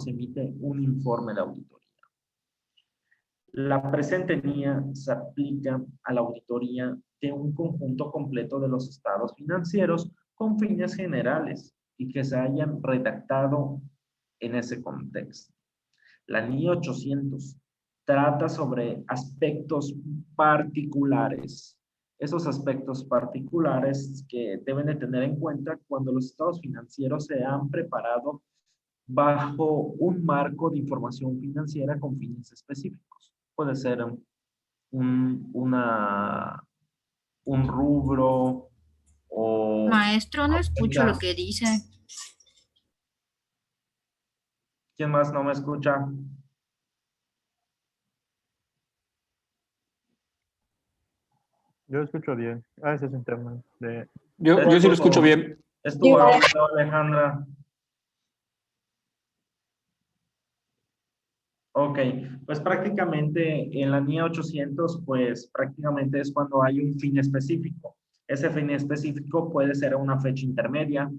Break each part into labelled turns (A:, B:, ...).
A: se emite un informe de auditoría. La presente NIA se aplica a la auditoría de un conjunto completo de los estados financieros con fines generales y que se hayan redactado en ese contexto. La NIA 800 trata sobre aspectos particulares. Esos aspectos particulares que deben de tener en cuenta cuando los estados financieros se han preparado bajo un marco de información financiera con fines específicos. Puede ser un rubro o
B: Maestro, no escucho lo
A: tenga...
B: que dice.
A: ¿Quién más no me escucha?
C: Yo escucho bien. Ese es un tema de...
D: Yo sí lo escucho bien.
A: Es tu audio, Alejandra. Ok, pues prácticamente en la NIA 800, pues prácticamente es cuando hay un fin específico. Ese fin específico puede ser una fecha intermedia,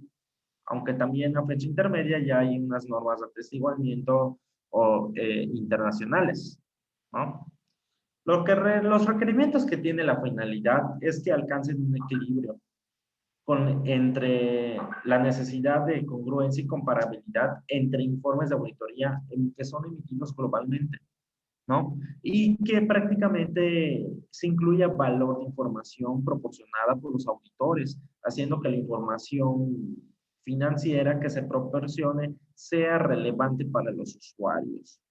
A: aunque también en la fecha intermedia ya hay unas normas de atestiguamiento internacionales, ¿no? Los requerimientos que tiene la finalidad es que alcancen un equilibrio entre la necesidad de congruencia y comparabilidad entre informes de auditoría que son emitidos globalmente, ¿no? Y que prácticamente se incluya valor de información proporcionada por los auditores, haciendo que la información financiera que se proporcione sea relevante para los usuarios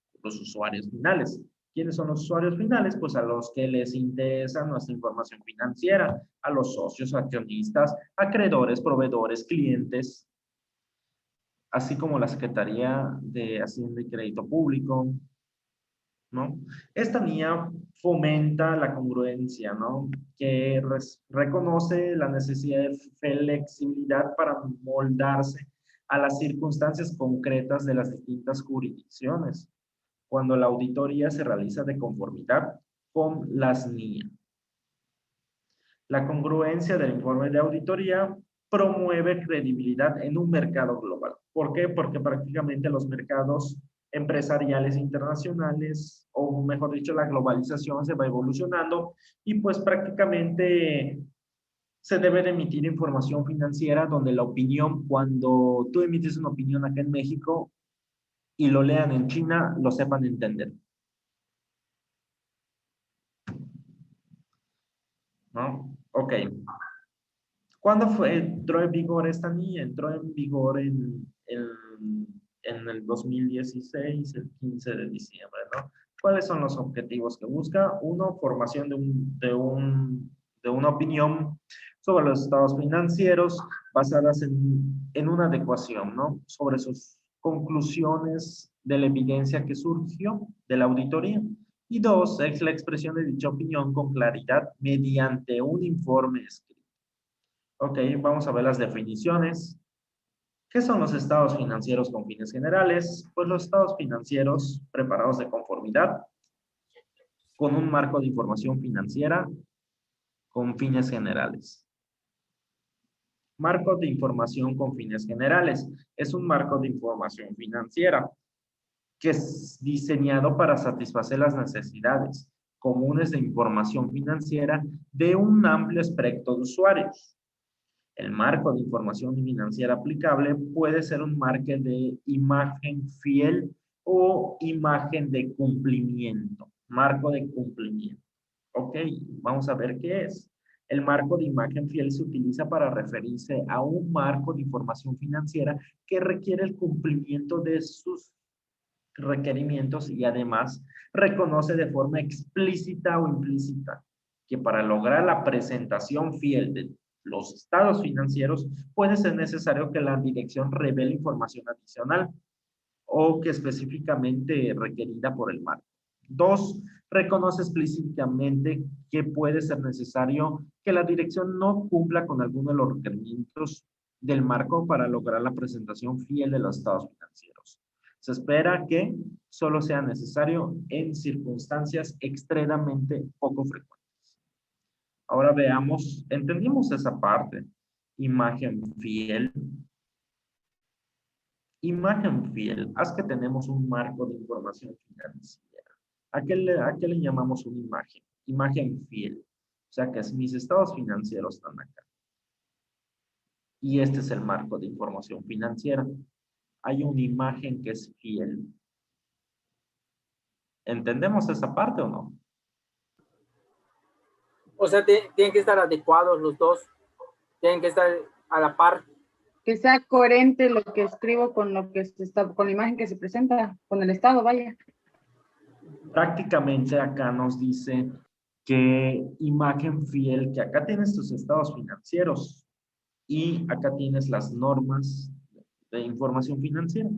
A: finales. ¿Quiénes son los usuarios finales? Pues a los que les interesa nuestra información financiera, a los socios, accionistas, acreedores, proveedores, clientes, así como la Secretaría de Hacienda y Crédito Público, ¿no? Esta NIA fomenta la congruencia, ¿no? Que reconoce la necesidad de flexibilidad para moldarse a las circunstancias concretas de las distintas jurisdicciones, cuando la auditoría se realiza de conformidad con las NIA. La congruencia del informe de auditoría promueve credibilidad en un mercado global. ¿Por qué? Porque prácticamente los mercados empresariales internacionales, o mejor dicho, la globalización se va evolucionando y pues prácticamente se debe de emitir información financiera donde la opinión, cuando tú emites una opinión acá en México y lo lean en China, lo sepan entender, ¿no? Ok. ¿Cuándo entró en vigor esta NIA? Entró en vigor en el 2016, el 15 de diciembre, ¿no? ¿Cuáles son los objetivos que busca? Uno, formación de una opinión sobre los estados financieros basadas en una adecuación, ¿no? Sobre sus conclusiones de la evidencia que surgió de la auditoría. Y dos, es la expresión de dicha opinión con claridad mediante un informe escrito. Ok, vamos a ver las definiciones. ¿Qué son los estados financieros con fines generales? Pues los estados financieros preparados de conformidad con un marco de información financiera con fines generales. Marco de información con fines generales. Es un marco de información financiera que es diseñado para satisfacer las necesidades comunes de información financiera de un amplio espectro de usuarios. El marco de información financiera aplicable puede ser un marco de imagen fiel o imagen de cumplimiento. Marco de cumplimiento. Ok, vamos a ver qué es. El marco de imagen fiel se utiliza para referirse a un marco de información financiera que requiere el cumplimiento de sus requerimientos y además reconoce de forma explícita o implícita que para lograr la presentación fiel de los estados financieros puede ser necesario que la dirección revele información adicional o que específicamente requerida por el marco. Dos, reconoce explícitamente que puede ser necesario que la dirección no cumpla con alguno de los requerimientos del marco para lograr la presentación fiel de los estados financieros. Se espera que solo sea necesario en circunstancias extremadamente poco frecuentes. Ahora veamos, entendimos esa parte. Imagen fiel. Imagen fiel. Haz que tenemos un marco de información financiera. ¿A qué le llamamos una imagen? Imagen fiel. O sea que mis estados financieros están acá. Y este es el marco de información financiera. Hay una imagen que es fiel. ¿Entendemos esa parte o no?
B: O sea, tienen que estar adecuados los dos. Tienen que estar a la par.
E: Que sea coherente lo que escribo con lo que se está, con la imagen que se presenta, con el estado, vaya.
A: Prácticamente acá nos dice que imagen fiel, que acá tienes tus estados financieros y acá tienes las normas de información financiera.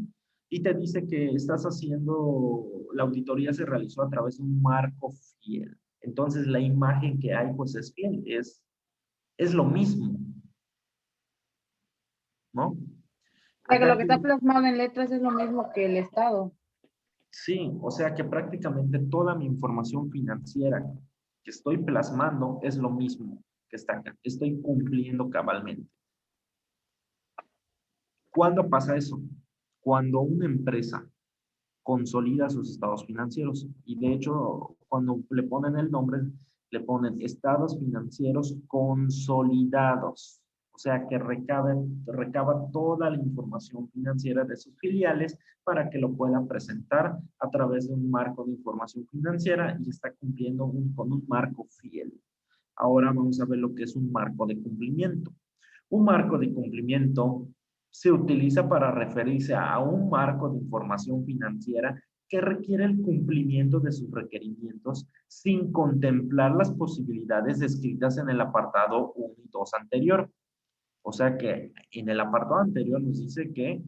A: Y te dice que estás haciendo, la auditoría se realizó a través de un marco fiel. Entonces la imagen que hay pues es fiel, es lo mismo, ¿no?
E: O sea, que
A: Acá
E: lo que está plasmado en letras es lo mismo que el estado.
A: sí, o sea que prácticamente toda mi información financiera que estoy plasmando es lo mismo que está acá. Estoy cumpliendo cabalmente. ¿Cuándo pasa eso? Cuando una empresa consolida sus estados financieros. Y de hecho, cuando le ponen el nombre, le ponen estados financieros consolidados. O sea, que recaba toda la información financiera de sus filiales para que lo puedan presentar a través de un marco de información financiera y está cumpliendo con un marco fiel. Ahora vamos a ver lo que es un marco de cumplimiento. Un marco de cumplimiento se utiliza para referirse a un marco de información financiera que requiere el cumplimiento de sus requerimientos sin contemplar las posibilidades descritas en el apartado 1 y 2 anterior. O sea que en el apartado anterior nos dice que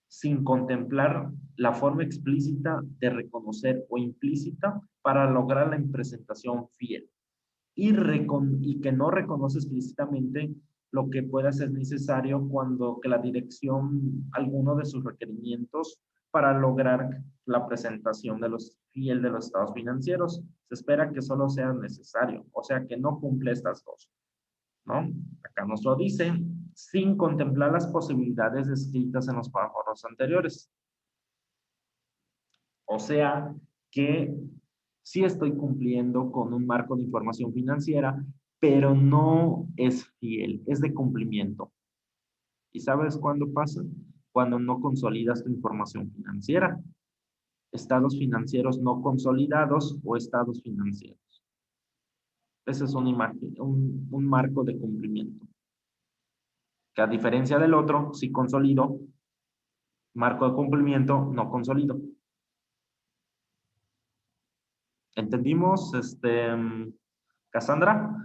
A: sin contemplar la forma explícita de reconocer o implícita para lograr la presentación fiel y que no reconoce explícitamente lo que pueda ser necesario cuando que la dirección, alguno de sus requerimientos para lograr la presentación de los fiel de los estados financieros. Se espera que solo sea necesario, o sea que no cumple estas dos, ¿no? Acá nos lo dice, sin contemplar las posibilidades descritas en los párrafos anteriores. O sea que sí estoy cumpliendo con un marco de información financiera, pero no es fiel, es de cumplimiento. ¿Y sabes cuándo pasa? Cuando no consolidas tu información financiera. Estados financieros no consolidados o estados financieros. Ese es una imagen, un marco de cumplimiento. Que a diferencia del otro, si consolido, marco de cumplimiento, no consolido. ¿Entendimos, Cassandra?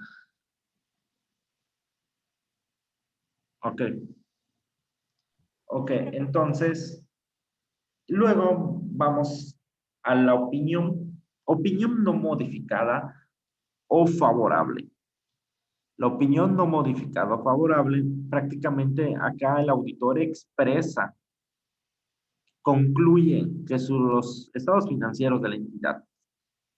A: Ok. Ok, entonces, luego vamos a la opinión. Opinión no modificada o favorable. La opinión no modificada o favorable, prácticamente acá el auditor expresa, concluye que los estados financieros de la entidad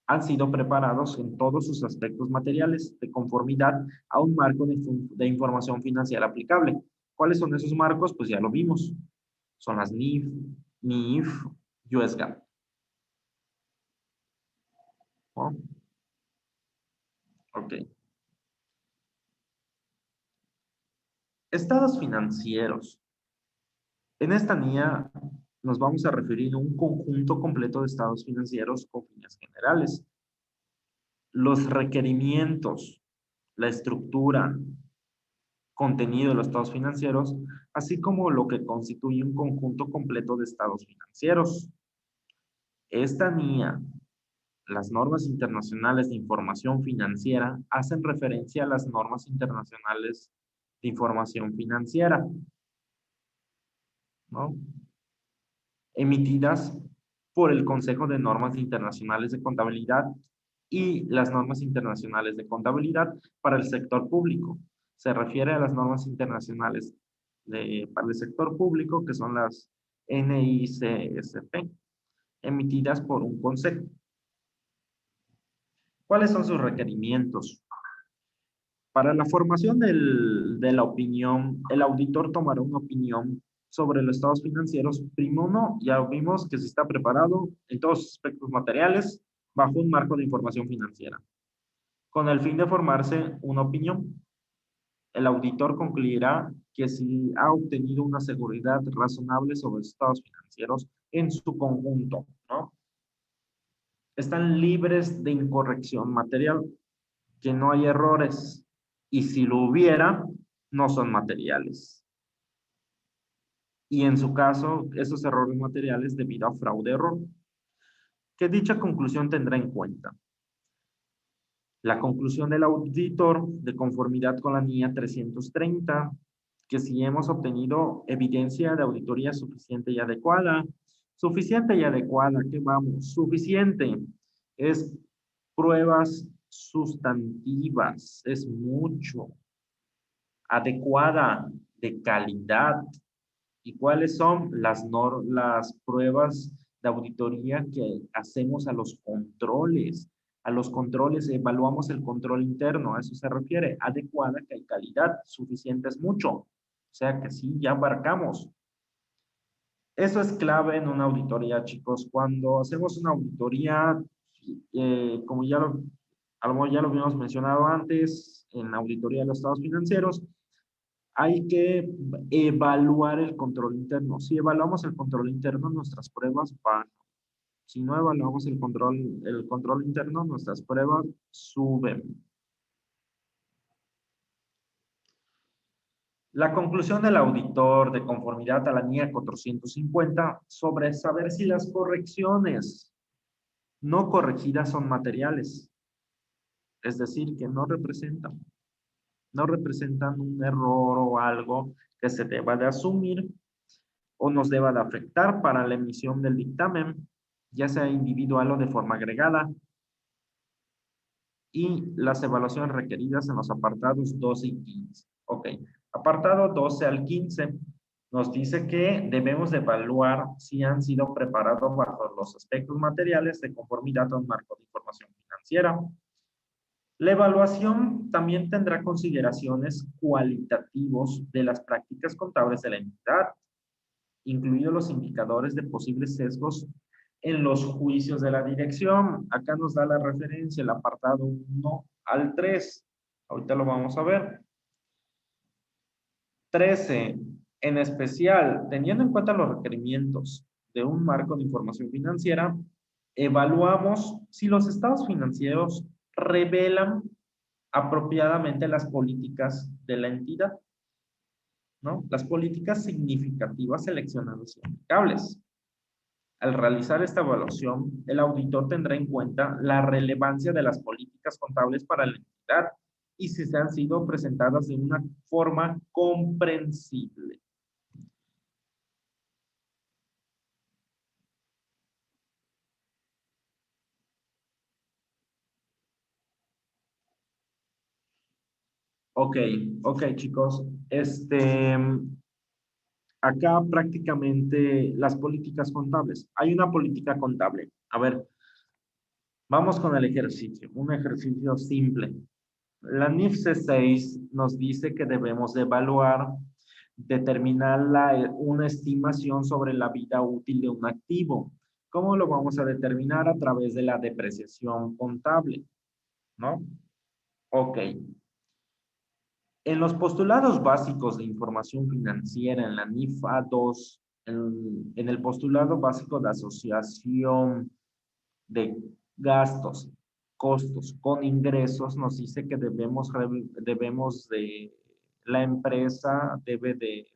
A: han sido preparados en todos sus aspectos materiales de conformidad a un marco de información financiera aplicable. ¿Cuáles son esos marcos? Pues ya lo vimos. Son las NIF, NIF, US GAAP. ¿No? Ok. Estados financieros. En esta NIA nos vamos a referir a un conjunto completo de estados financieros con fines generales. Los requerimientos, la estructura, contenido de los estados financieros, así como lo que constituye un conjunto completo de estados financieros. Esta NIA, las normas internacionales de información financiera, hacen referencia a las normas internacionales de información financiera, ¿no? Emitidas por el Consejo de Normas Internacionales de Contabilidad y las normas internacionales de contabilidad para el sector público. Se refiere a las normas internacionales para el sector público, que son las NICSP, emitidas por un consejo. ¿Cuáles son sus requerimientos? Para la formación de la opinión, el auditor tomará una opinión sobre los estados financieros. Primo no, ya vimos que se está preparado en todos sus aspectos materiales bajo un marco de información financiera, con el fin de formarse una opinión. El auditor concluirá que si ha obtenido una seguridad razonable sobre los estados financieros en su conjunto, ¿no? Están libres de incorrección material, que no hay errores, y si lo hubiera, no son materiales. Y en su caso, esos errores materiales debido a fraude-error, que dicha conclusión tendrá en cuenta la conclusión del auditor de conformidad con la NIA 330, que si hemos obtenido evidencia de auditoría suficiente y adecuada, ¿qué vamos? Suficiente es pruebas sustantivas, es mucho. Adecuada, de calidad. ¿Y cuáles son las pruebas de auditoría que hacemos a los controles? A los controles evaluamos el control interno, a eso se refiere. Adecuada, que hay calidad, suficiente es mucho. O sea que sí, ya abarcamos. Eso es clave en una auditoría, chicos. Cuando hacemos una auditoría, como a lo mejor ya lo habíamos mencionado antes, en la auditoría de los estados financieros, hay que evaluar el control interno. Si evaluamos el control interno, nuestras pruebas van. Si no evaluamos el control interno, nuestras pruebas suben. La conclusión del auditor de conformidad a la NIA 450 sobre saber si las correcciones no corregidas son materiales. Es decir, que no representan un error o algo que se deba de asumir o nos deba de afectar para la emisión del dictamen, ya sea individual o de forma agregada. Y las evaluaciones requeridas en los apartados 12 y 15. Ok, apartado 12 al 15 nos dice que debemos de evaluar si han sido preparados bajo los aspectos materiales de conformidad a un marco de información financiera. La evaluación también tendrá consideraciones cualitativos de las prácticas contables de la entidad, incluidos los indicadores de posibles sesgos en los juicios de la dirección. Acá nos da la referencia, el apartado 1 al 3. Ahorita lo vamos a ver. 13. En especial, teniendo en cuenta los requerimientos de un marco de información financiera, evaluamos si los estados financieros revelan apropiadamente las políticas de la entidad, ¿no? Las políticas significativas seleccionadas y aplicables. Al realizar esta evaluación, el auditor tendrá en cuenta la relevancia de las políticas contables para la entidad y si se han sido presentadas de una forma comprensible. Ok, chicos. Acá prácticamente las políticas contables. Hay una política contable. A ver, vamos con el ejercicio. Un ejercicio simple. La NIF C6 nos dice que debemos de evaluar, determinar una estimación sobre la vida útil de un activo. ¿Cómo lo vamos a determinar? A través de la depreciación contable, ¿no? Ok. En los postulados básicos de información financiera, en la NIF A2, en el postulado básico de asociación de gastos, costos con ingresos, nos dice que la empresa debe de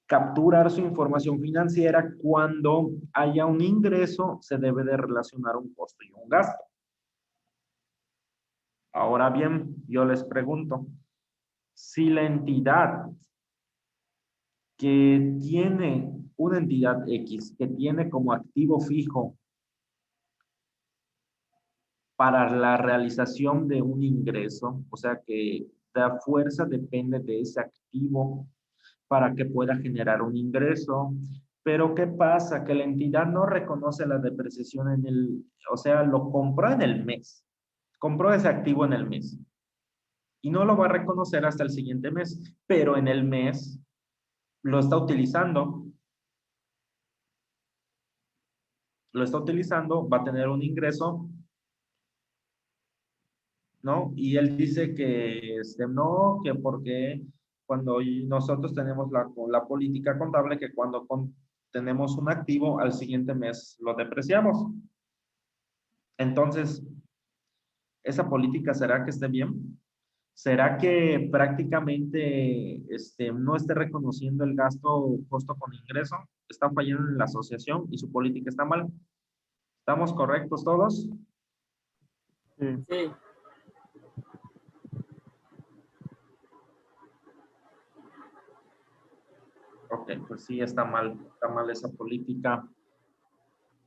A: capturar su información financiera. Cuando haya un ingreso, se debe de relacionar un costo y un gasto. Ahora bien, yo les pregunto, si la entidad que tiene, una entidad X, que tiene como activo fijo para la realización de un ingreso, o sea que la fuerza depende de ese activo para que pueda generar un ingreso, pero ¿qué pasa? Que la entidad no reconoce la depreciación o sea, lo compró en el mes, compró ese activo en el mes, y no lo va a reconocer hasta el siguiente mes, pero en el mes lo está utilizando, va a tener un ingreso, ¿no? Y él dice que no, que porque cuando nosotros tenemos la política contable, que cuando tenemos un activo, al siguiente mes lo depreciamos. Entonces, ¿esa política será que esté bien? ¿Será que prácticamente no esté reconociendo el gasto costo con ingreso? ¿Está fallando en la asociación y su política está mal? ¿Estamos correctos todos?
C: Sí.
B: Sí.
A: Ok, pues sí, está mal esa política,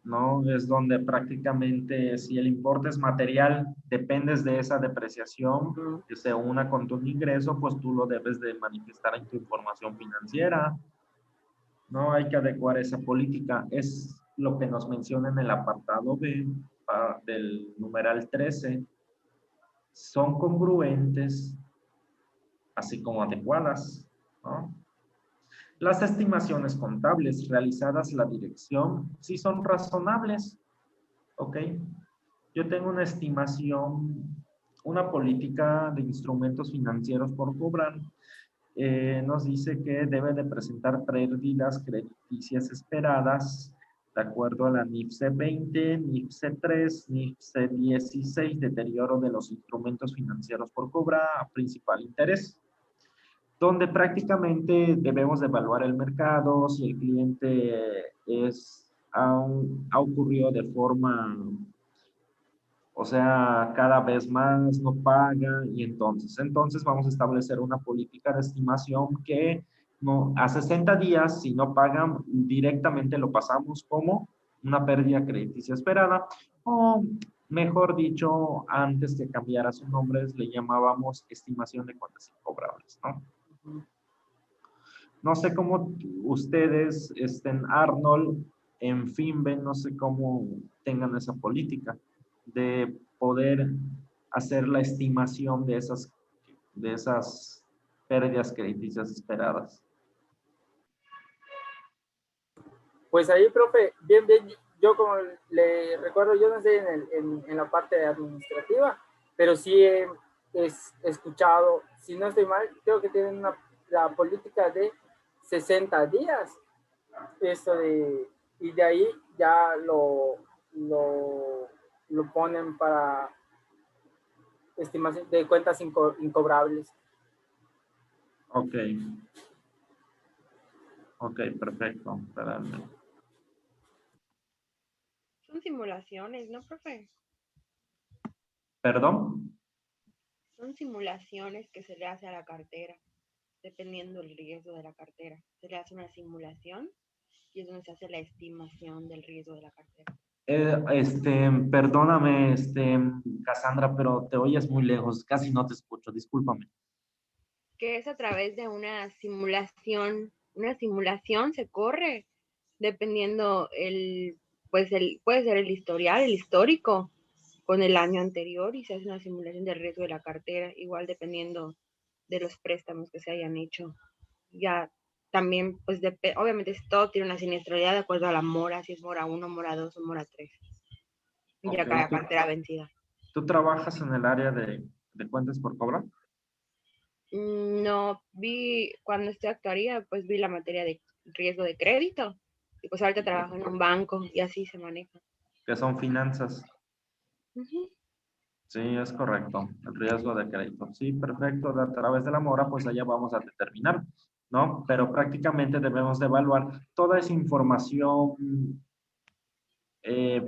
A: ¿no? Es donde prácticamente si el importe es material, dependes de esa depreciación que se una con tu ingreso, pues tú lo debes de manifestar en tu información financiera. No hay que adecuar esa política. Es lo que nos menciona en el apartado B del numeral 13. Son congruentes, así como adecuadas, ¿no? Las estimaciones contables realizadas la dirección sí son razonables, ¿ok? Yo tengo una estimación, una política de instrumentos financieros por cobrar. Nos dice que debe de presentar pérdidas crediticias esperadas de acuerdo a la NIFC 20, NIFC 3, NIFC 16, deterioro de los instrumentos financieros por cobrar a principal interés, donde prácticamente debemos de evaluar el mercado, si el cliente ha ocurrido de forma, o sea, cada vez más no paga, y entonces vamos a establecer una política de estimación que no, a 60 días, si no pagan, directamente lo pasamos como una pérdida crediticia esperada, o mejor dicho, antes que cambiara su nombre, le llamábamos estimación de cuentas incobrables, ¿no? No sé cómo ustedes, Arnold, en Finven, no sé cómo tengan esa política de poder hacer la estimación de esas pérdidas crediticias esperadas.
B: Pues ahí, profe, bien, yo como le recuerdo, yo no estoy en la parte administrativa, pero sí he escuchado, si no estoy mal, creo que tienen la política de 60 días, y de ahí ya lo ponen para estimación de cuentas incobrables.
A: Ok. Ok, perfecto. Espérame.
F: Son simulaciones, ¿no, profe?
A: ¿Perdón?
F: Son simulaciones que se le hace a la cartera, dependiendo del riesgo de la cartera. Se le hace una simulación y es donde se hace la estimación del riesgo de la cartera.
A: Perdóname, Cassandra, pero te oyes muy lejos, casi no te escucho, discúlpame.
F: Que es a través de una simulación. Una simulación se corre dependiendo puede ser el historial, el histórico con el año anterior, y se hace una simulación del riesgo de la cartera, igual dependiendo de los préstamos que se hayan hecho. Ya también, pues obviamente todo tiene una siniestralidad de acuerdo a la mora, si es mora 1, mora 2 o mora 3. Ya
A: Ok,
F: cada cartera vencida.
A: ¿Tú trabajas en el área de cuentas por cobrar?
F: No, cuando estoy actuaría, pues vi la materia de riesgo de crédito. Y pues ahorita trabajo en un banco y así se maneja.
A: Que son finanzas.
F: Uh-huh.
A: Sí, es correcto. El riesgo de crédito. Sí, perfecto. A través de la mora, pues allá vamos a determinar, ¿no? Pero prácticamente debemos de evaluar toda esa información,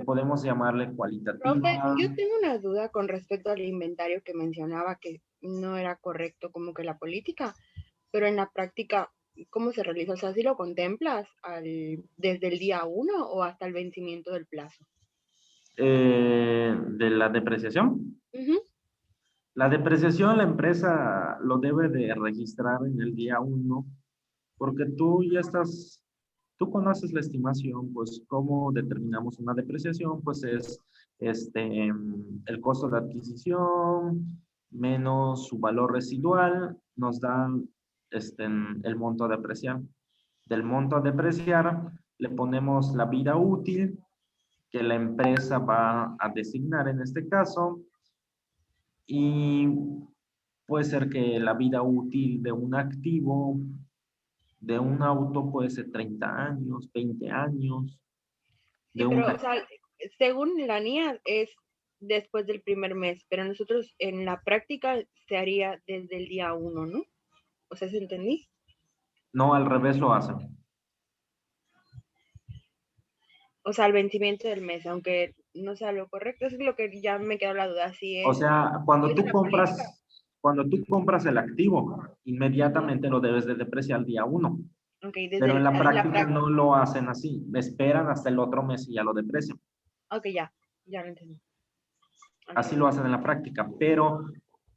A: podemos llamarle cualitativa.
F: Profe, yo tengo una duda con respecto al inventario que mencionaba que no era correcto como que la política, pero en la práctica, ¿cómo se realiza? O sea, ¿sí lo contemplas desde el día 1 o hasta el vencimiento del plazo?
A: De la depreciación.
F: Uh-huh.
A: La depreciación la empresa lo debe de registrar en el día 1, porque tú conoces la estimación, pues cómo determinamos una depreciación, pues es el costo de adquisición menos su valor residual, nos dan el monto a depreciar. del monto a depreciar, le ponemos la vida útil que la empresa va a designar en este caso, y puede ser que la vida útil de un activo, de un auto, puede ser 30 años, 20 años.
F: Sí, pero, o sea, según la NIA es después del primer mes, pero nosotros en la práctica se haría desde el día 1, ¿no? O sea, ¿se entendí?
A: No, al revés lo hacen.
F: O sea, al vencimiento del mes, aunque no sea lo correcto, eso es lo que ya me quedó la duda, si
A: O
F: es,
A: sea,
F: o es en la política.
A: cuando tú compras el activo, inmediatamente lo debes de depreciar al día 1.
F: Ok,
A: Pero en la
F: en la
A: práctica
F: práctica.
A: no lo hacen así. Esperan hasta el otro mes y ya lo deprecian.
F: Ok, ya lo entendí.
A: Así lo hacen en la práctica. Pero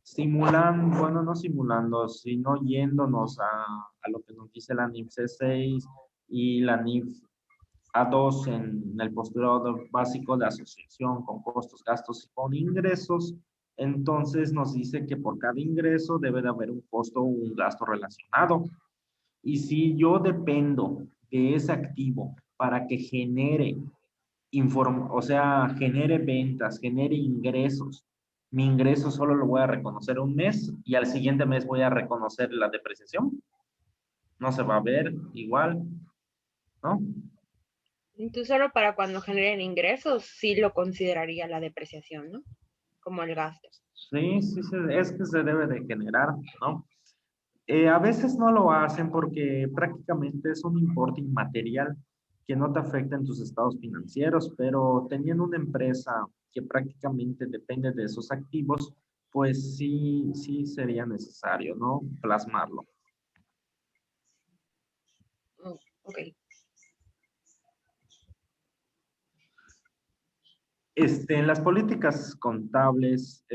A: simulando, bueno, no simulando, sino yéndonos a lo que nos dice la NIF C6 y la NIF A2 en el postulado básico de asociación con costos, gastos y con ingresos. Entonces nos dice que por cada ingreso debe de haber un costo o un gasto relacionado. Y si yo dependo de ese activo para que genere o sea, genere ventas, genere ingresos, mi ingreso solo lo voy a reconocer un mes y al siguiente mes voy a reconocer la depreciación. No se va a ver igual, ¿no?
F: Entonces, solo para cuando generen ingresos, sí lo consideraría la depreciación, ¿no? Como el gasto.
A: Sí, es que se debe de generar, ¿no? A veces no lo hacen porque prácticamente es un importe inmaterial que no te afecta en tus estados financieros, pero teniendo una empresa que prácticamente depende de esos activos, pues sí sería necesario, ¿no? Plasmarlo.
F: Ok.
A: En las políticas contables,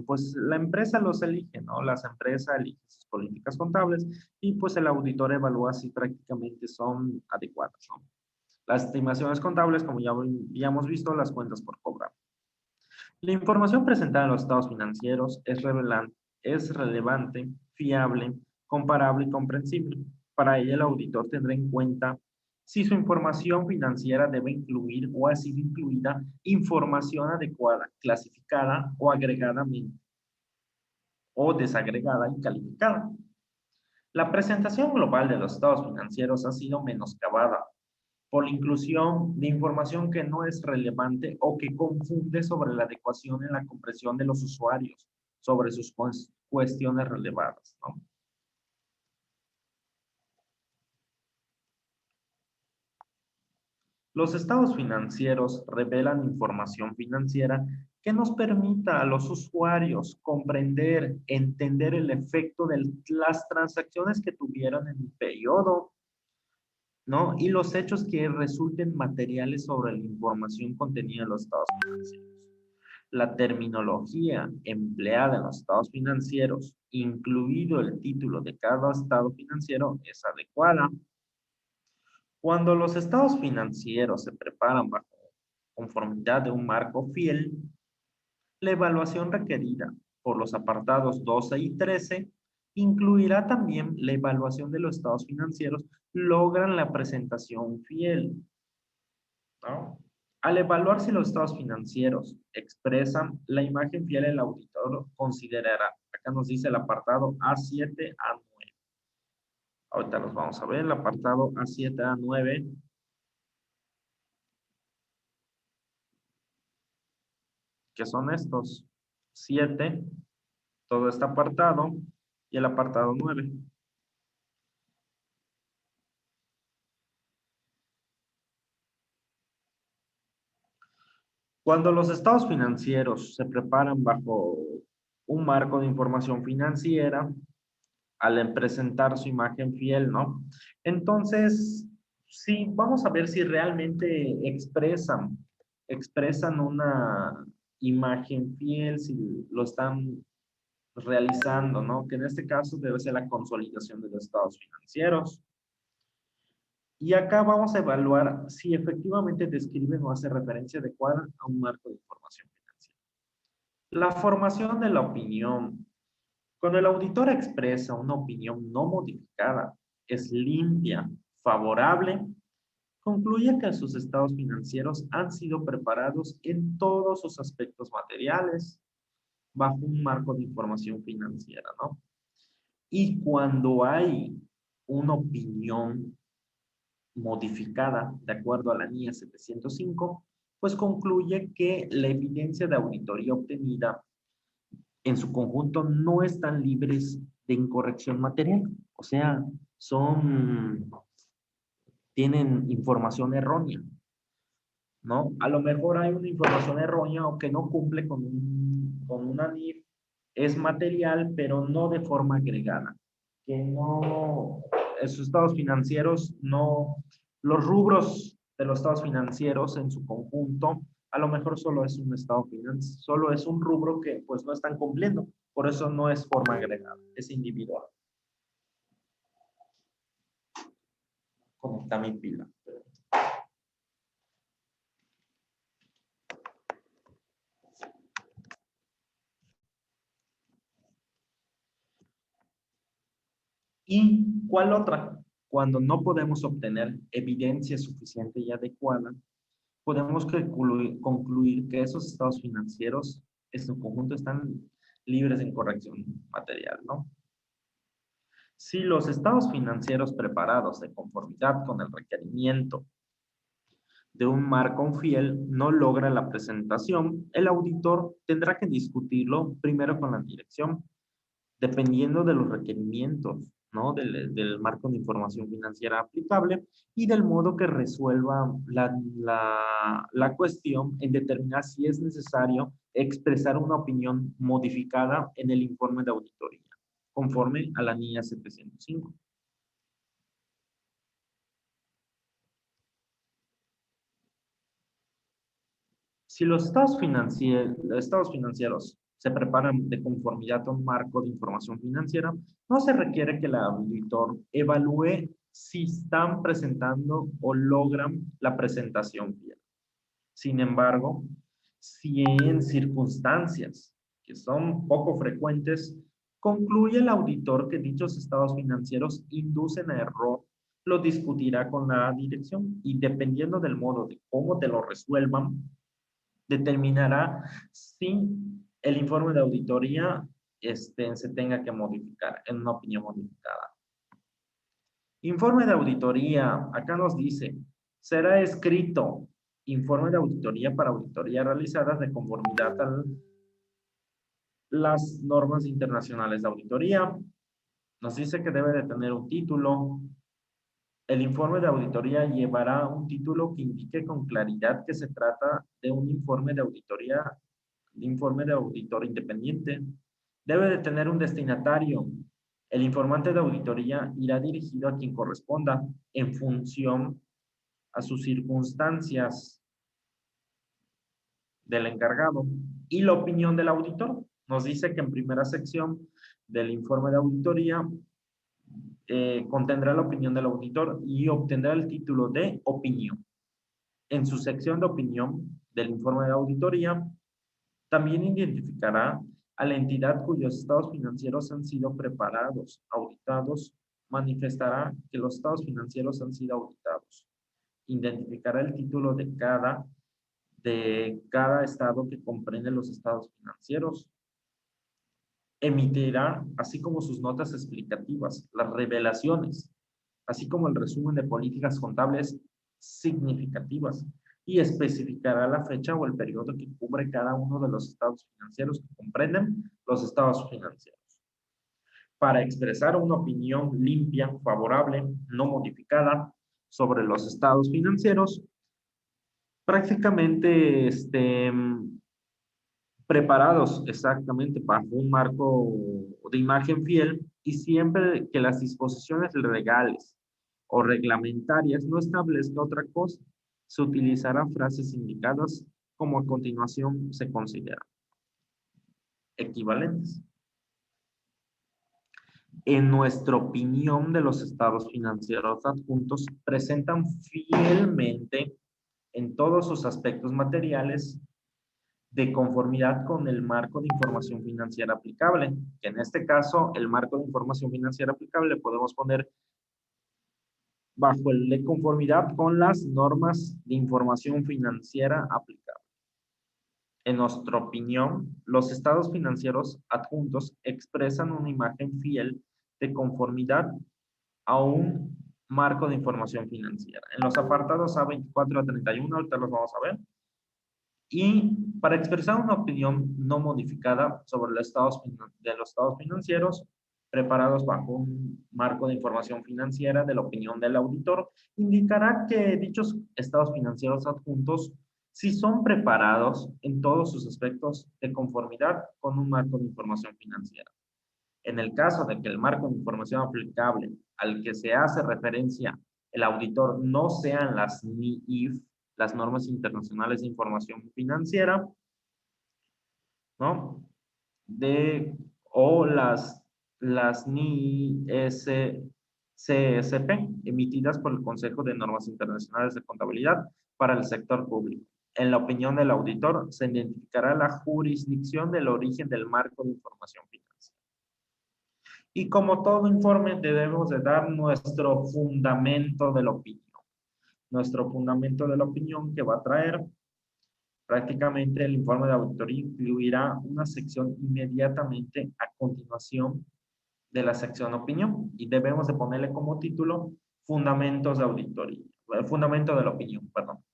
A: pues la empresa los elige, ¿no? Las empresas eligen sus políticas contables y pues el auditor evalúa si prácticamente son adecuadas, ¿no? Las estimaciones contables, como ya habíamos visto, las cuentas por cobrar. La información presentada en los estados financieros es relevante, fiable, comparable y comprensible. Para ello, el auditor tendrá en cuenta si su información financiera debe incluir o ha sido incluida información adecuada, clasificada o agregadamente, o desagregada y calificada. La presentación global de los estados financieros ha sido menoscabada por la inclusión de información que no es relevante o que confunde sobre la adecuación en la comprensión de los usuarios sobre sus cuestiones relevadas, ¿no? Los estados financieros revelan información financiera que nos permita a los usuarios comprender, entender el efecto de las transacciones que tuvieron en el periodo, ¿no? Y los hechos que resulten materiales sobre la información contenida en los estados financieros. La terminología empleada en los estados financieros, incluido el título de cada estado financiero, es adecuada. Cuando los estados financieros se preparan bajo conformidad de un marco fiel, la evaluación requerida por los apartados 12 y 13 incluirá también la evaluación de los estados financieros logran la presentación fiel, ¿no? Al evaluar si los estados financieros expresan la imagen fiel, el auditor considerará, acá nos dice el apartado A7, A9. Ahorita los vamos a ver, el apartado A7, A9. ¿Qué son estos? 7, todo este apartado, y el apartado 9. Cuando los estados financieros se preparan bajo un marco de información financiera, al presentar su imagen fiel, ¿no? Entonces, sí, vamos a ver si realmente expresan una imagen fiel, si lo están realizando, ¿no? Que en este caso debe ser la consolidación de los estados financieros. Y acá vamos a evaluar si efectivamente describen o hace referencia adecuada a un marco de información financiera. La formación de la opinión. Cuando el auditor expresa una opinión no modificada, es limpia, favorable, concluye que sus estados financieros han sido preparados en todos sus aspectos materiales bajo un marco de información financiera, ¿no? Y cuando hay una opinión modificada de acuerdo a la NIA 705, pues concluye que la evidencia de auditoría obtenida en su conjunto no están libres de incorrección material. O sea, tienen información errónea, ¿no? A lo mejor hay una información errónea o que no cumple con una NIF, es material, pero no de forma agregada. Que no, sus estados financieros, no, los rubros de los estados financieros en su conjunto, a lo mejor solo es un estado financiero, solo es un rubro que pues no están cumpliendo. Por eso no es forma agregada, es individual. Conecta mi pila. ¿Y cuál otra? Cuando no podemos obtener evidencia suficiente y adecuada, podemos concluir que esos estados financieros en su conjunto están libres de incorrección material, ¿no? Si los estados financieros preparados de conformidad con el requerimiento de un marco fiel no logra la presentación, el auditor tendrá que discutirlo primero con la dirección, dependiendo de los requerimientos, ¿no? Del marco de información financiera aplicable y del modo que resuelva la cuestión en determinar si es necesario expresar una opinión modificada en el informe de auditoría, conforme a la NIA 705. Si los estados financieros se preparan de conformidad a un marco de información financiera, no se requiere que el auditor evalúe si están presentando o logran la presentación bien. Sin embargo, si en circunstancias que son poco frecuentes, concluye el auditor que dichos estados financieros inducen a error, lo discutirá con la dirección y dependiendo del modo de cómo te lo resuelvan, determinará si el informe de auditoría se tenga que modificar en una opinión modificada. Informe de auditoría, acá nos dice, será escrito informe de auditoría para auditorías realizadas de conformidad a las normas internacionales de auditoría. Nos dice que debe de tener un título. El informe de auditoría llevará un título que indique con claridad que se trata de un informe de auditoría, informe de auditor independiente. Debe de tener un destinatario. El informante de auditoría irá dirigido a quien corresponda en función a sus circunstancias del encargado. Y la opinión del auditor. Nos dice que en primera sección del informe de auditoría contendrá la opinión del auditor y obtendrá el título de opinión. En su sección de opinión del informe de auditoría, también identificará a la entidad cuyos estados financieros han sido preparados, auditados, manifestará que los estados financieros han sido auditados. Identificará el título de cada estado que comprende los estados financieros. Emitirá, así como sus notas explicativas, las revelaciones, así como el resumen de políticas contables significativas y especificará la fecha o el periodo que cubre cada uno de los estados financieros que comprenden los estados financieros. Para expresar una opinión limpia, favorable, no modificada sobre los estados financieros, prácticamente preparados exactamente bajo un marco de imagen fiel y siempre que las disposiciones legales o reglamentarias no establezca otra cosa, se utilizarán frases indicadas como a continuación se consideran equivalentes. En nuestra opinión de los estados financieros adjuntos presentan fielmente en todos sus aspectos materiales de conformidad con el marco de información financiera aplicable, que en este caso el marco de información financiera aplicable le podemos poner bajo el de conformidad con las normas de información financiera aplicables. En nuestra opinión, los estados financieros adjuntos expresan una imagen fiel de conformidad a un marco de información financiera. En los apartados A24 a 31, ahorita los vamos a ver. Y para expresar una opinión no modificada sobre los estados financieros preparados bajo un marco de información financiera de la opinión del auditor, indicará que dichos estados financieros adjuntos sí son preparados en todos sus aspectos de conformidad con un marco de información financiera. En el caso de que el marco de información aplicable al que se hace referencia el auditor no sean las NIIF, las normas internacionales de información financiera, ¿no? O las NICSP emitidas por el Consejo de Normas Internacionales de Contabilidad para el sector público. En la opinión del auditor, se identificará la jurisdicción del origen del marco de información financiera. Y como todo informe, debemos de dar nuestro fundamento de la opinión. Nuestro fundamento de la opinión que va a traer prácticamente el informe de auditoría incluirá una sección inmediatamente a continuación de la sección opinión y debemos de ponerle como título fundamentos de auditoría, fundamento de la opinión, perdón,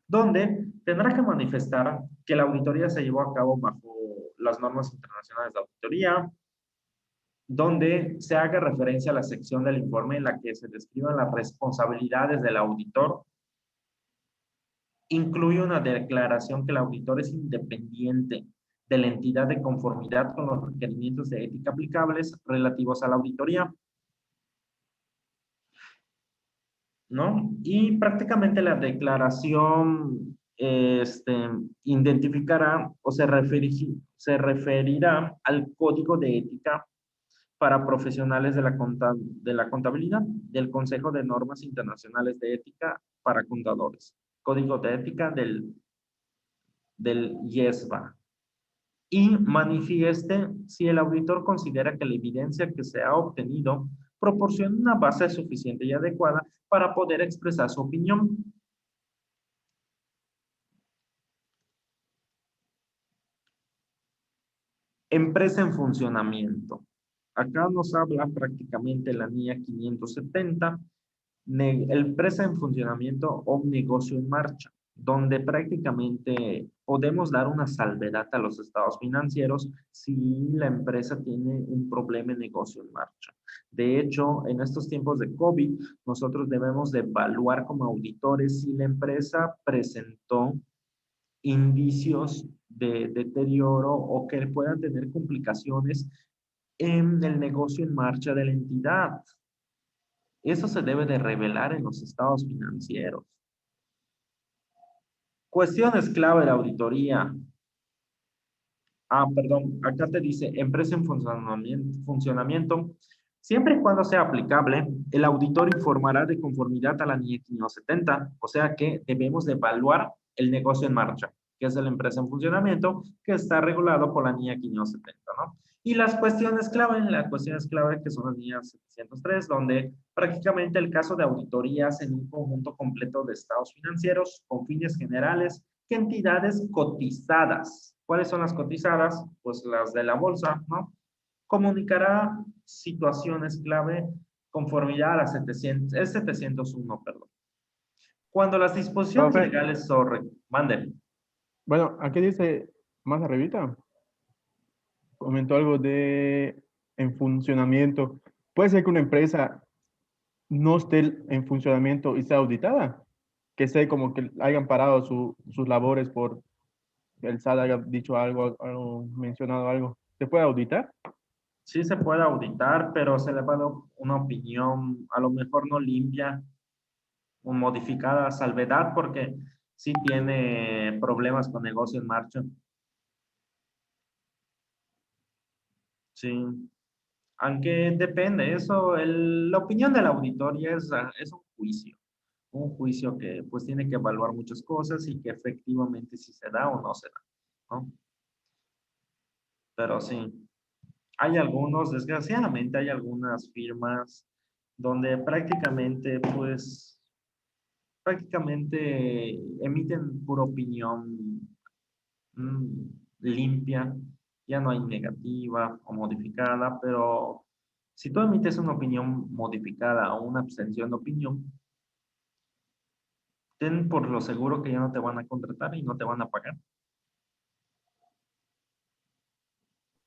A: donde tendrá que manifestar que la auditoría se llevó a cabo bajo las normas internacionales de auditoría, donde se haga referencia a la sección del informe en la que se describan las responsabilidades del auditor. Incluye una declaración que el auditor es independiente de la entidad de conformidad con los requerimientos de ética aplicables relativos a la auditoría, ¿no? Y prácticamente la declaración identificará o se referirá al código de ética para profesionales de la contabilidad del Consejo de Normas Internacionales de Ética para Contadores, código de ética del IESBA, y manifieste si el auditor considera que la evidencia que se ha obtenido proporciona una base suficiente y adecuada para poder expresar su opinión. Empresa en funcionamiento. Acá nos habla prácticamente la NIA 570, empresa en funcionamiento o negocio en marcha, donde prácticamente podemos dar una salvedad a los estados financieros si la empresa tiene un problema en negocio en marcha. De hecho, en estos tiempos de COVID, nosotros debemos de evaluar como auditores si la empresa presentó indicios de deterioro o que puedan tener complicaciones en el negocio en marcha de la entidad. Eso se debe de revelar en los estados financieros. Cuestiones clave de la auditoría. Perdón, acá te dice empresa en funcionamiento. Siempre y cuando sea aplicable, el auditor informará de conformidad a la NIE 570, o sea que debemos de evaluar el negocio en marcha, que es de la empresa en funcionamiento, que está regulado por la NIE 570, ¿no? Y las cuestiones clave que son las NIE 703, donde prácticamente el caso de auditorías en un conjunto completo de estados financieros con fines generales, que entidades cotizadas. ¿Cuáles son las cotizadas? Pues las de la bolsa, ¿no? Comunicará situaciones clave conformidad a la 701, perdón. Cuando las disposiciones
C: Profe.
A: legales manden.
C: Bueno, aquí dice más arribita, comentó algo de en funcionamiento. Puede ser que una empresa no esté en funcionamiento y sea auditada, que esté como que hayan parado sus labores por el SAT haya dicho algo, mencionado algo. ¿Se puede auditar?
A: Sí se puede auditar, pero se le va a dar una opinión, a lo mejor no limpia o modificada, salvedad, porque sí tiene problemas con negocio en marcha. Sí. Aunque depende, eso, la opinión del auditor ya es un juicio que pues tiene que evaluar muchas cosas y que efectivamente si se da o no se da, ¿no? Pero sí, hay algunos, desgraciadamente hay algunas firmas donde prácticamente, pues, emiten pura opinión limpia, ya no hay negativa o modificada, pero si tú emites una opinión modificada o una abstención de opinión, ten por lo seguro que ya no te van a contratar y no te van a pagar.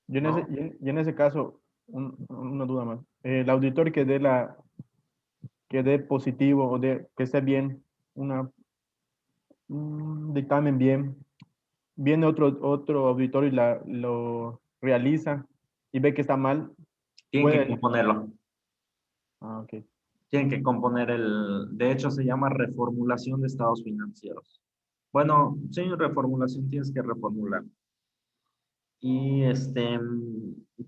C: Yo en
A: ¿No?
C: y en ese caso, una duda más. El auditor que dé positivo o que esté bien, un dictamen bien, viene otro auditor y lo realiza y ve que está mal,
A: Tienen que
C: puede...
A: componerlo.
C: Ah, ok.
A: Tienen que componer de hecho se llama reformulación de estados financieros. Bueno, sin reformulación tienes que reformular. Y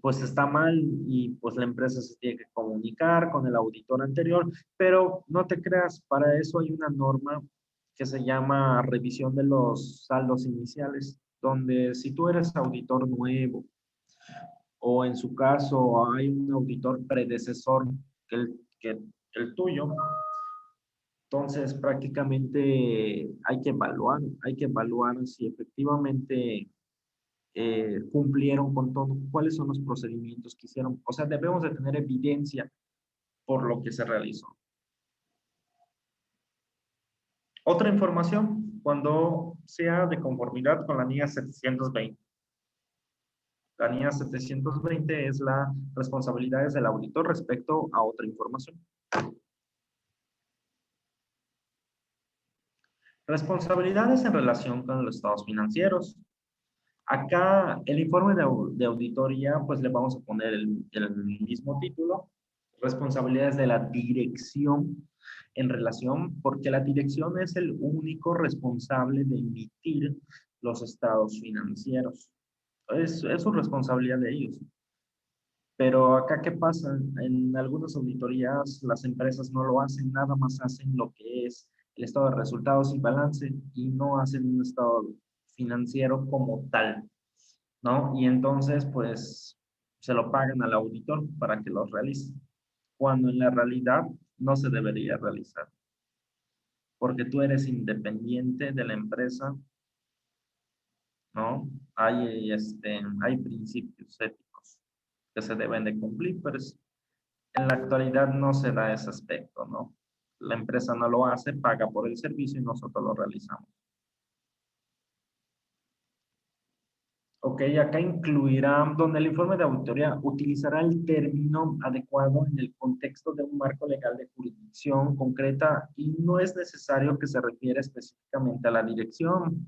A: pues está mal y pues la empresa se tiene que comunicar con el auditor anterior, pero no te creas, para eso hay una norma que se llama revisión de los saldos iniciales, donde si tú eres auditor nuevo o en su caso hay un auditor predecesor que el tuyo, entonces prácticamente hay que evaluar si efectivamente cumplieron con todo, cuáles son los procedimientos que hicieron. O sea, debemos de tener evidencia por lo que se realizó. Otra información, cuando sea de conformidad con la NIA 720. La NIA 720 es las responsabilidades del auditor respecto a otra información. Responsabilidades en relación con los estados financieros. Acá el informe de auditoría, pues le vamos a poner el mismo título, responsabilidades de la dirección en relación, porque la dirección es el único responsable de emitir los estados financieros. Es su responsabilidad de ellos. Pero acá, ¿qué pasa? En algunas auditorías las empresas no lo hacen, nada más hacen lo que es el estado de resultados y balance y no hacen un estado financiero como tal, ¿no? Y entonces, pues, se lo pagan al auditor para que lo realice, cuando en la realidad no se debería realizar, porque tú eres independiente de la empresa, ¿no? Hay principios éticos que se deben de cumplir, pero en la actualidad no se da ese aspecto, ¿no? La empresa no lo hace, paga por el servicio y nosotros lo realizamos. Ok, acá incluirá, donde el informe de auditoría utilizará el término adecuado en el contexto de un marco legal de jurisdicción concreta y no es necesario que se refiera específicamente a la dirección.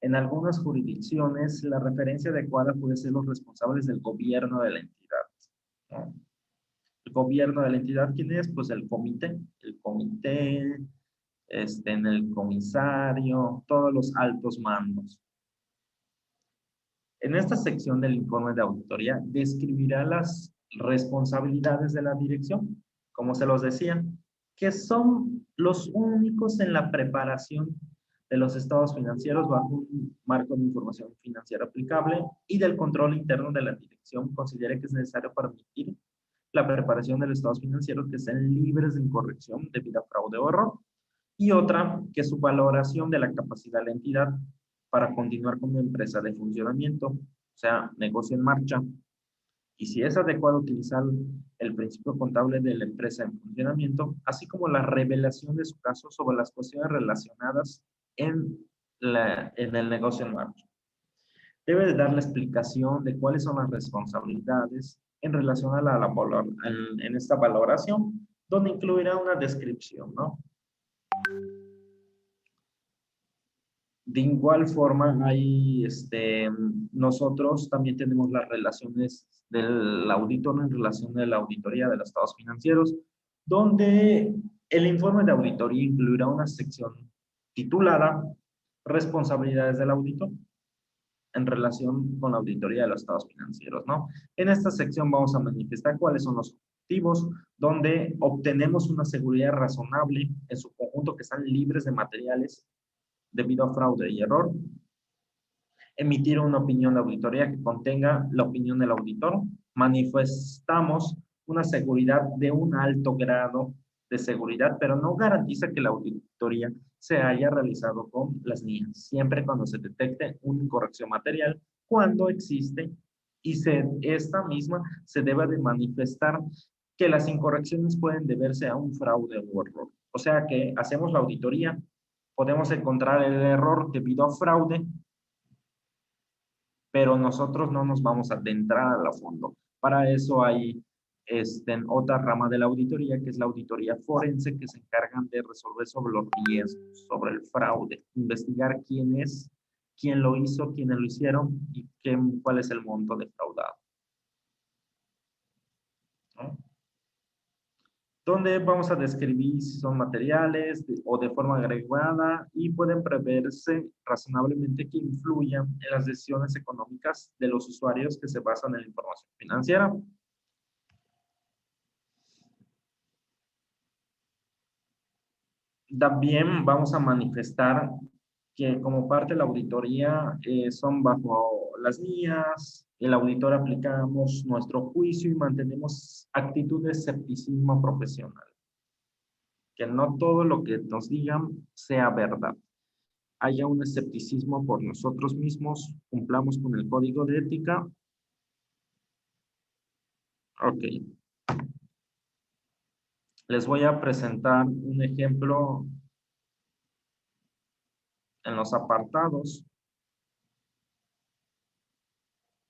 A: En algunas jurisdicciones, la referencia adecuada puede ser los responsables del gobierno de la entidad, ¿no? El gobierno de la entidad, ¿quién es? Pues el comité, en el comisario, todos los altos mandos. En esta sección del informe de auditoría describirá las responsabilidades de la dirección, como se los decía, que son los únicos en la preparación de los estados financieros bajo un marco de información financiera aplicable y del control interno de la dirección considere que es necesario permitir la preparación de los estados financieros que sean libres de incorrección debido a fraude o error, y otra, que su valoración de la capacidad de la entidad para continuar como empresa de funcionamiento, o sea, negocio en marcha, y si es adecuado utilizar el principio contable de la empresa en funcionamiento, así como la revelación de su caso sobre las cuestiones relacionadas en el negocio en marcha. Debe de dar la explicación de cuáles son las responsabilidades en relación a en esta valoración, donde incluirá una descripción, ¿no? De igual forma, nosotros también tenemos las relaciones del auditor en relación a la auditoría de los estados financieros, donde el informe de auditoría incluirá una sección titulada Responsabilidades del auditor en relación con la auditoría de los estados financieros, ¿no? En esta sección vamos a manifestar cuáles son los objetivos, donde obtenemos una seguridad razonable en su conjunto que están libres de materiales debido a fraude y error. Emitir una opinión de auditoría que contenga la opinión del auditor. Manifestamos una seguridad de un alto grado de seguridad, pero no garantiza que la auditoría se haya realizado con las NIAs, siempre cuando se detecte una incorrección material, cuando existe y esta misma se debe de manifestar que las incorrecciones pueden deberse a un fraude o error. O sea que hacemos la auditoría, podemos encontrar el error debido a fraude, pero nosotros no nos vamos a adentrar a fondo. Para eso hay otra rama de la auditoría, que es la auditoría forense, que se encargan de resolver sobre los riesgos, sobre el fraude, investigar quién es, quién lo hizo, quiénes lo hicieron y cuál es el monto defraudado, ¿no? Donde vamos a describir si son materiales o de forma agregada y pueden preverse razonablemente que influyan en las decisiones económicas de los usuarios que se basan en la información financiera. También vamos a manifestar que como parte de la auditoría son bajo las guías, el auditor aplicamos nuestro juicio y mantenemos actitud de escepticismo profesional. Que no todo lo que nos digan sea verdad. Haya un escepticismo por nosotros mismos, cumplamos con el código de ética. Ok. Les voy a presentar un ejemplo en los apartados.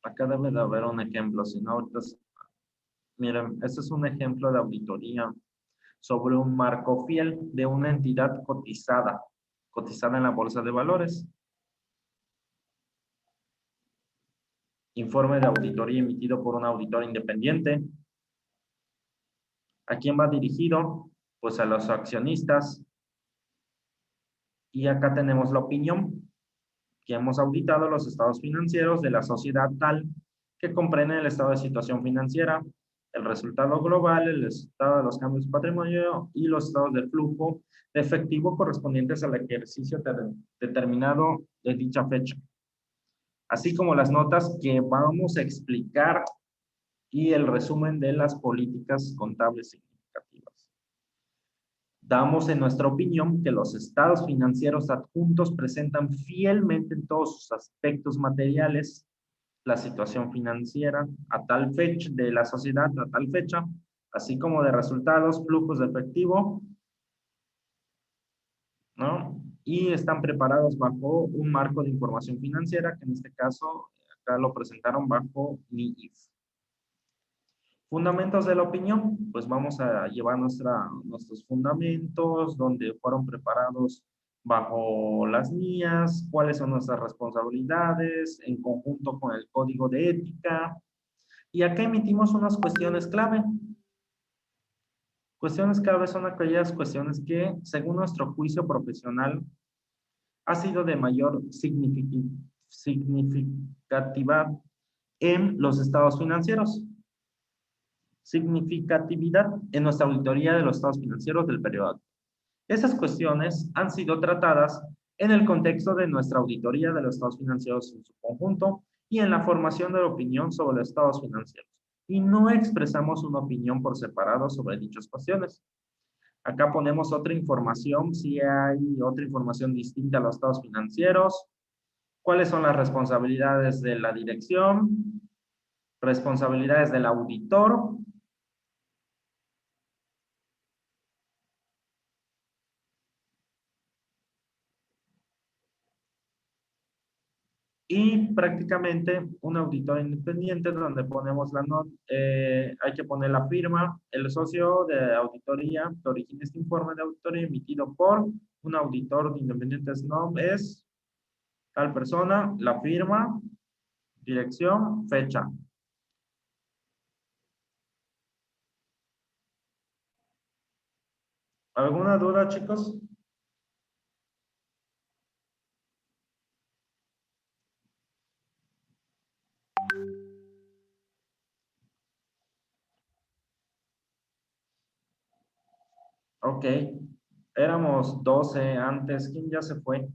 A: Acá debe de haber un ejemplo, si no, ahorita, miren, este es un ejemplo de auditoría sobre un marco fiel de una entidad cotizada en la bolsa de valores. Informe de auditoría emitido por un auditor independiente. ¿A quién va dirigido? Pues a los accionistas. Y acá tenemos la opinión, que hemos auditado los estados financieros de la sociedad tal que comprenden el estado de situación financiera, el resultado global, el estado de los cambios de patrimonio y los estados de flujo de efectivo correspondientes al ejercicio determinado de dicha fecha, así como las notas que vamos a explicar y el resumen de las políticas contables significativas. Damos en nuestra opinión que los estados financieros adjuntos presentan fielmente en todos sus aspectos materiales la situación financiera a tal fecha de la sociedad a tal fecha, así como de resultados, flujos de efectivo, ¿no? Y están preparados bajo un marco de información financiera, que en este caso acá lo presentaron bajo NIIF. Fundamentos de la opinión, pues vamos a llevar nuestros fundamentos, donde fueron preparados bajo las NIAs, cuáles son nuestras responsabilidades, en conjunto con el código de ética. Y acá emitimos unas cuestiones clave. Cuestiones clave son aquellas cuestiones que, según nuestro juicio profesional, ha sido de mayor significatividad en los estados financieros. Significatividad en nuestra auditoría de los estados financieros del periodo. Esas cuestiones han sido tratadas en el contexto de nuestra auditoría de los estados financieros en su conjunto y en la formación de la opinión sobre los estados financieros. Y no expresamos una opinión por separado sobre dichas cuestiones. Acá ponemos otra información, si hay otra información distinta a los estados financieros, cuáles son las responsabilidades de la dirección, responsabilidades del auditor, y prácticamente un auditor independiente donde ponemos la nota, hay que poner la firma, el socio de auditoría que origina este informe de auditoría emitido por un auditor independiente es tal persona, la firma, dirección, fecha. ¿Alguna duda, chicos? Ok, éramos 12 antes. ¿Quién ya se fue?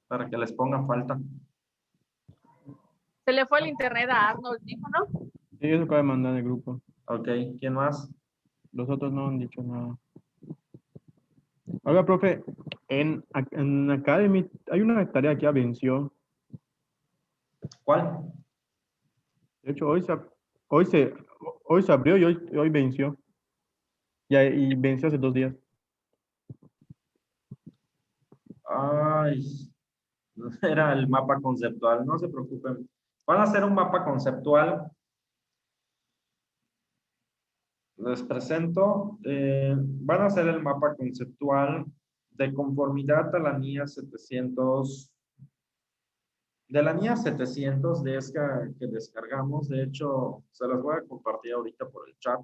A: Para que les ponga falta.
G: Se le fue el internet a Arnold, dijo, ¿no?
C: Sí, eso acaba de mandar en el grupo.
A: Ok, ¿quién más?
C: Los otros no han dicho nada. Oiga, profe, en Academy hay una tarea que ya venció.
A: ¿Cuál?
C: De hecho, hoy se, hoy se abrió y hoy venció. Ya, y venció hace 2 días.
A: Ay, era el mapa conceptual, no se preocupen. Van a hacer un mapa conceptual. Les presento, van a hacer el mapa conceptual de conformidad a la NIA 700, de la NIA 700 de esta que descargamos. De hecho, se las voy a compartir ahorita por el chat.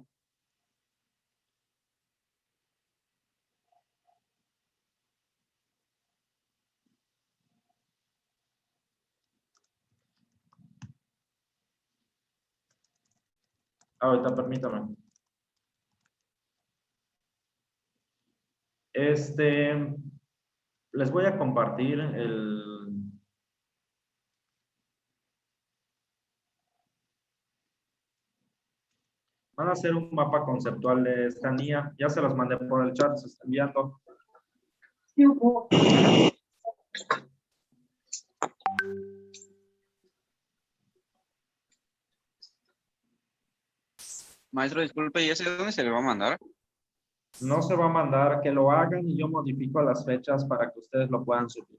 A: Ahorita, permítame. Les voy a compartir van a hacer un mapa conceptual de esta NIA. Ya se los mandé por el chat, se está enviando.
D: Maestro, disculpe, ¿y ese dónde se le va a mandar?
A: No se va a mandar, que lo hagan y yo modifico las fechas para que ustedes lo puedan subir.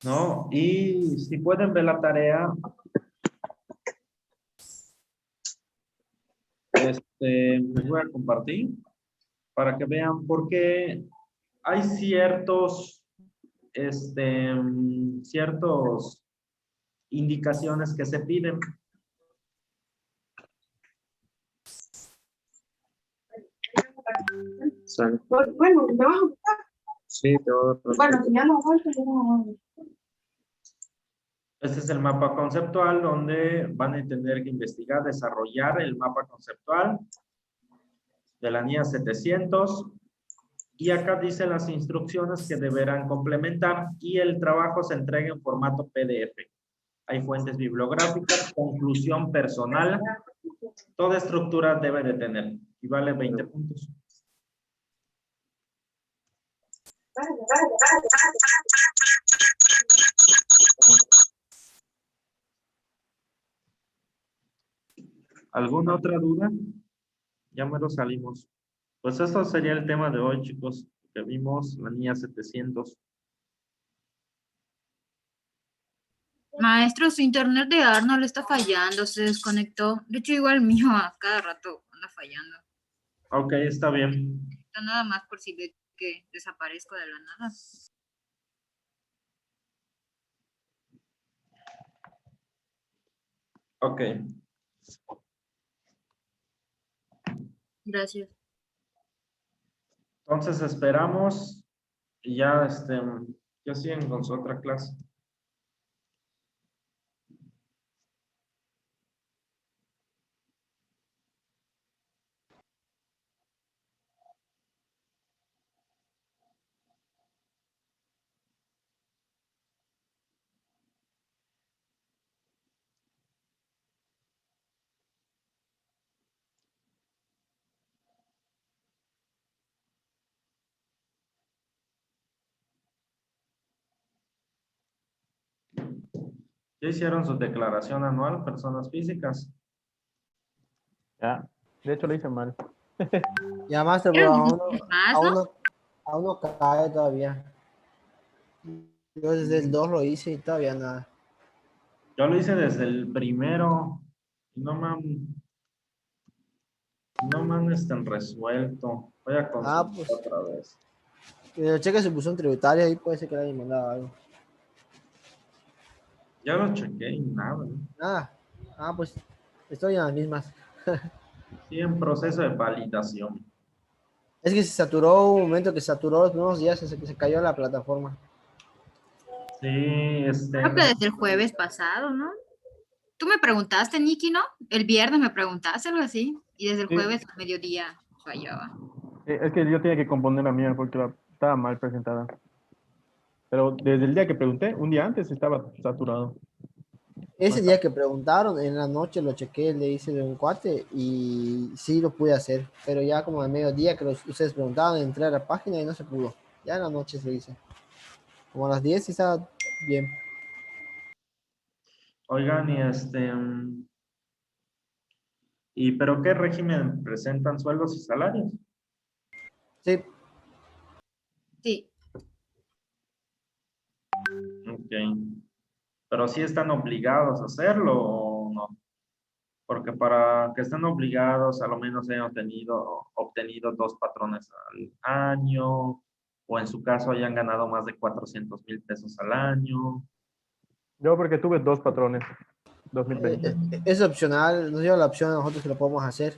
A: ¿No? Y si pueden ver la tarea, les voy a compartir para que vean por qué hay ciertos indicaciones que se piden.
E: Bueno, no.
D: Sí, te voy a...
E: Bueno, si ya no falta, ya no.
A: Este es el mapa conceptual donde van a tener que investigar, desarrollar el mapa conceptual de la NIA 700. Y acá dice las instrucciones que deberán complementar y el trabajo se entrega en formato PDF. Hay fuentes bibliográficas, conclusión personal. Toda estructura debe de tener y vale 20 puntos. ¿Alguna otra duda? Ya me lo salimos. Pues esto sería el tema de hoy, chicos, que vimos la NIA 700.
G: Maestro, su internet de Arnold está fallando, se desconectó. De hecho, igual mío a cada rato anda fallando.
A: Ok, está bien.
G: Está nada más por si ve que desaparezco de la nada.
A: Ok.
G: Gracias.
A: Entonces esperamos y ya, ya siguen con su otra clase. ¿Ya hicieron su declaración anual, personas físicas?
C: Ya, de hecho lo hice mal.
H: Ya más, pero
G: Pero
H: aún
G: más, ¿no?
H: aún no cae todavía. Yo desde el 2 lo hice y todavía nada.
A: Yo lo hice desde el primero. No me han resuelto. Voy a consultar
H: Pues
A: otra vez.
H: cheque su buzón tributario y puede ser que le hayan mandado algo.
A: Ya lo chequé y nada.
H: Nada. Pues estoy en las mismas.
A: Sí, en proceso de validación.
H: Es que se saturó un momento que saturó los primeros días, se cayó la plataforma.
A: Sí,
G: Creo que desde el jueves pasado, ¿no? Tú me preguntaste, Nikki, ¿no? El viernes me preguntaste algo así. Y desde el
C: Sí.
G: jueves al mediodía fallaba.
C: Es que yo tenía que componer la mía porque estaba mal presentada. Pero desde el día que pregunté, un día antes estaba saturado.
H: Ese día que preguntaron, en la noche lo chequé, le hice de un cuate y sí lo pude hacer, pero ya como al mediodía que ustedes preguntaban, entré a la página y no se pudo. Ya en la noche se hice. Como a las 10 y estaba bien.
A: Oigan, ¿y pero qué régimen presentan sueldos y salarios?
H: Sí,
G: Sí,
A: Ok. Pero sí están obligados a hacerlo o no. Porque para que estén obligados, a lo menos hayan obtenido 2 patrones al año, o en su caso hayan ganado más de 400,000 pesos al año.
C: Yo porque tuve 2 patrones,
H: eh,
C: 2020.
H: es opcional, nos dio la opción a nosotros que lo podemos hacer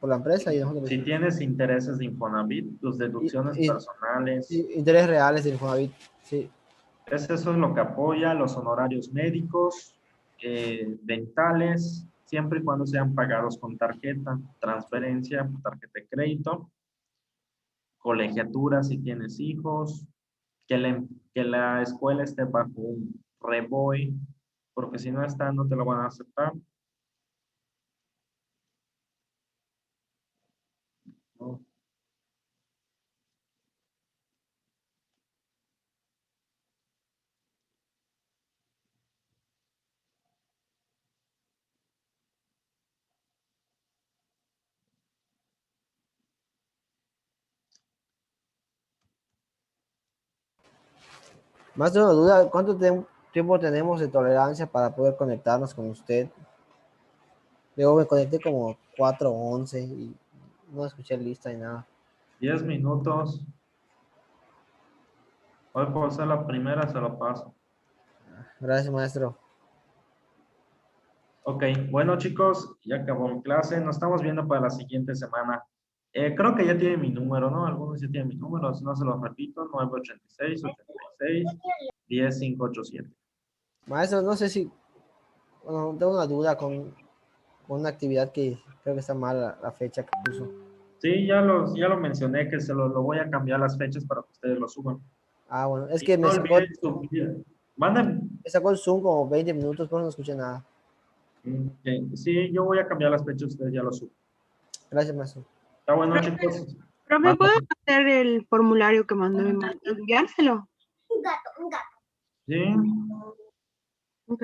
H: por la empresa y nosotros lo
A: Si
H: hicimos.
A: tienes intereses de Infonavit, tus deducciones
H: Y-
A: personales,
H: Intereses reales del Infonavit, sí.
A: eso es lo que apoya los honorarios médicos, dentales, siempre y cuando sean pagados con tarjeta, transferencia, tarjeta de crédito, colegiatura si tienes hijos, que la escuela esté bajo un REBOE, porque si no está, no te lo van a aceptar, ¿no?
H: Más de una duda, ¿cuánto tiempo tenemos de tolerancia para poder conectarnos con usted? Luego me conecté como 4:11 y no escuché lista ni nada.
A: 10 minutos. Hoy por ser la primera, se lo paso.
H: Gracias, maestro.
A: Ok, bueno chicos, ya acabó mi clase. Nos estamos viendo para la siguiente semana. Creo que ya tiene mi número, ¿no? Algunos ya tienen mi número, si no se los repito, 986-86-10587.
H: Maestro, no sé si, bueno, tengo una duda con una actividad que creo que está mal la fecha que puso.
A: Sí, ya lo mencioné, que lo voy a cambiar las fechas para que ustedes lo suban.
H: Ah, bueno, es
A: Y
H: que
A: no olviden subir. Manden.
H: me sacó el Zoom como 20 minutos, pero no escuché nada.
A: Sí, yo voy a cambiar las fechas, ustedes ya lo suben.
H: Gracias, maestro.
A: Está bueno, chicos.
F: Profe, ¿puedo hacer el formulario que mandó mi mamá? Enviárselo.
A: Sí.
F: Ok.